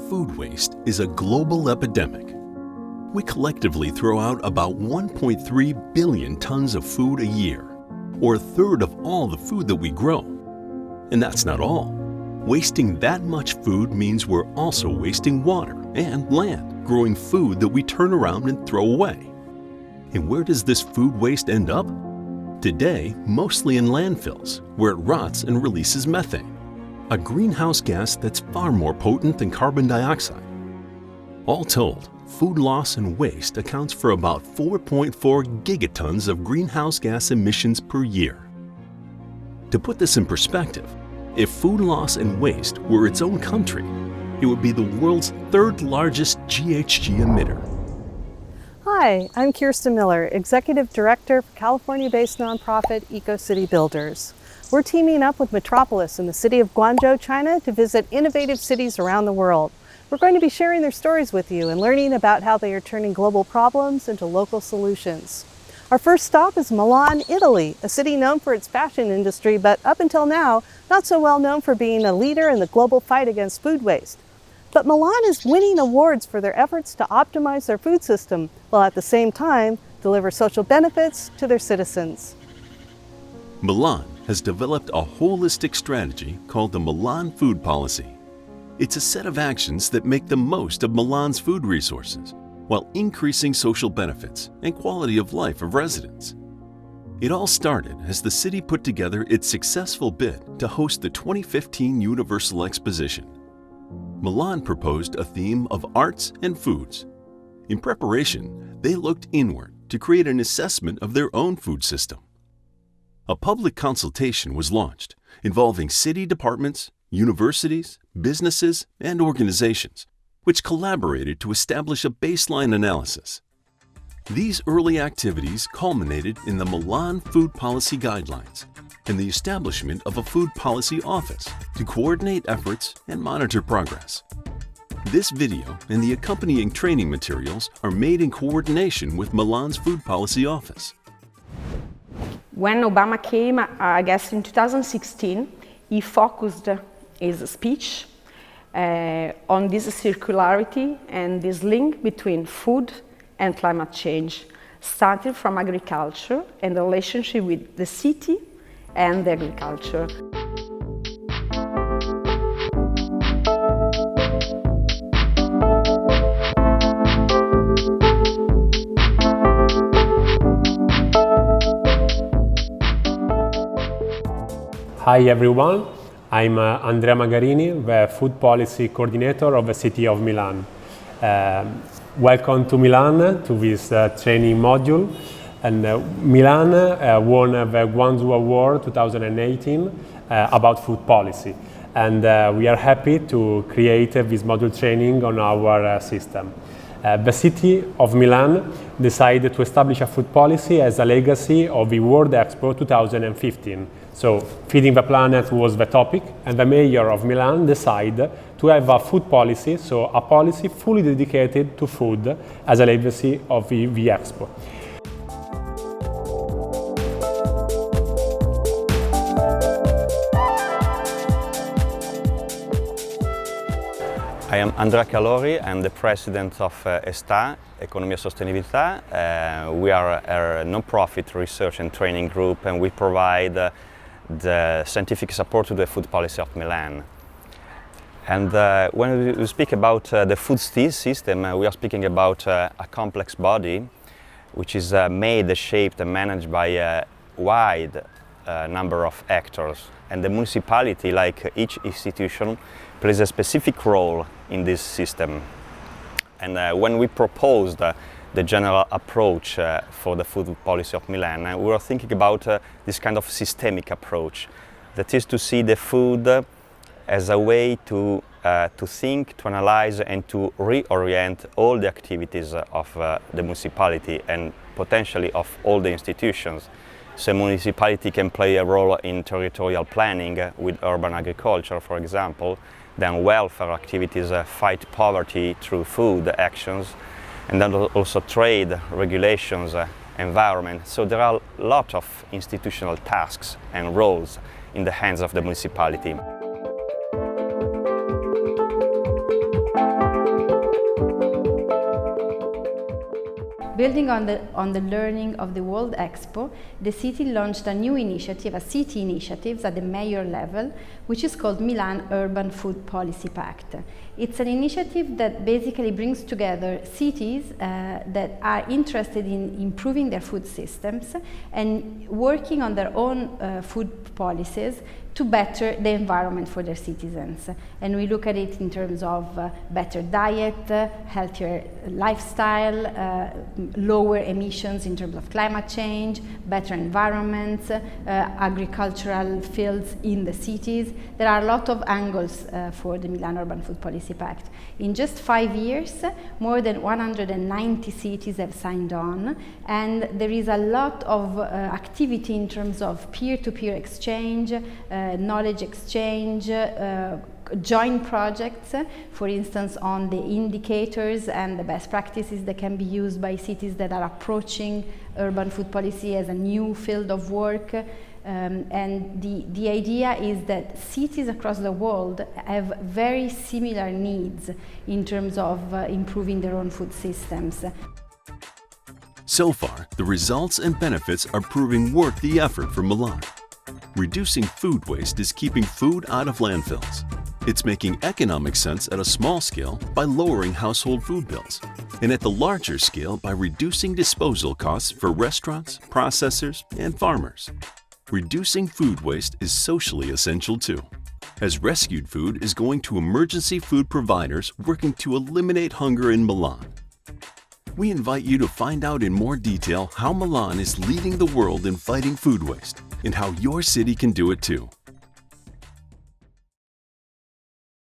Food waste is a global epidemic. We collectively throw out about 1.3 billion tons of food a year, or a third of all the food that we grow. And that's not all. Wasting that much food means we're also wasting water and land, growing food that we turn around and throw away. And where does this food waste end up? Today, mostly in landfills, where it rots and releases methane, a greenhouse gas that's far more potent than carbon dioxide. All told, food loss and waste accounts for about 4.4 gigatons of greenhouse gas emissions per year. To put this in perspective, if food loss and waste were its own country, it would be the world's third largest GHG emitter. Hi, I'm Kirsten Miller, Executive Director for California-based nonprofit EcoCity Builders. We're teaming up with Metropolis in the city of Guangzhou, China, to visit innovative cities around the world. We're going to be sharing their stories with you and learning about how they are turning global problems into local solutions. Our first stop is Milan, Italy, a city known for its fashion industry, but up until now, not so well known for being a leader in the global fight against food waste. But Milan is winning awards for their efforts to optimize their food system, while at the same time deliver social benefits to their citizens. Milan has developed a holistic strategy called the Milan Food Policy. It's a set of actions that make the most of Milan's food resources, while increasing social benefits and quality of life of residents. It all started as the city put together its successful bid to host the 2015 Universal Exposition. Milan proposed a theme of arts and foods. In preparation, they looked inward to create an assessment of their own food system. A public consultation was launched involving city departments, universities, businesses, and organizations, which collaborated to establish a baseline analysis. These early activities culminated in the Milan Food Policy Guidelines and the establishment of a food policy office to coordinate efforts and monitor progress. This video and the accompanying training materials are made in coordination with Milan's Food Policy Office. When Obama came, I guess in 2016, he focused his speech on this circularity and this link between food and climate change, starting from agriculture and the relationship with the city and the agriculture. Hi everyone, I'm Andrea Magarini, the Food Policy Coordinator of the City of Milan. Welcome to Milan, to this training module. And Milan won the Guangzhou Award 2018 about food policy. And we are happy to create this module training on our system. The City of Milan decided to establish a food policy as a legacy of the World Expo 2015. So, Feeding the Planet was the topic, and the mayor of Milan decided to have a food policy, so a policy fully dedicated to food as a legacy of the Expo. I am Andrea Calori, I'm the president of ESTA, Economia Sostenibilità. We are a non-profit research and training group, and we provide the scientific support to the food policy of Milan. And when we speak about the food system, we are speaking about a complex body which is made, shaped and managed by a wide number of actors. And the municipality, like each institution, plays a specific role in this system. And when we proposed the general approach for the food policy of Milan, we were thinking about this kind of systemic approach. That is to see the food as a way to think, to analyze and to reorient all the activities of the municipality and potentially of all the institutions. So municipality can play a role in territorial planning with urban agriculture, for example, then welfare activities, fight poverty through food actions, and then also trade, regulations, environment. So there are a lot of institutional tasks and roles in the hands of the municipality. building on the learning of the World Expo, the city launched a new initiative, a city initiative at the mayor level, which is called Milan Urban Food Policy Pact. It's an initiative that basically brings together cities that are interested in improving their food systems and working on their own food policies to better the environment for their citizens. And we look at it in terms of better diet, healthier lifestyle, lower emissions in terms of climate change, better environments, agricultural fields in the cities. There are a lot of angles for the Milan Urban Food Policy Pact. In just 5 years, more than 190 cities have signed on, and there is a lot of activity in terms of peer-to-peer exchange, knowledge exchange, joint projects, for instance, on the indicators and the best practices that can be used by cities that are approaching urban food policy as a new field of work. And the idea is that cities across the world have very similar needs in terms of improving their own food systems. So far, the results and benefits are proving worth the effort for Milan. Reducing food waste is keeping food out of landfills. It's making economic sense at a small scale by lowering household food bills, and at the larger scale by reducing disposal costs for restaurants, processors, and farmers. Reducing food waste is socially essential too, as rescued food is going to emergency food providers working to eliminate hunger in Milan. We invite you to find out in more detail how Milan is leading the world in fighting food waste and how your city can do it too.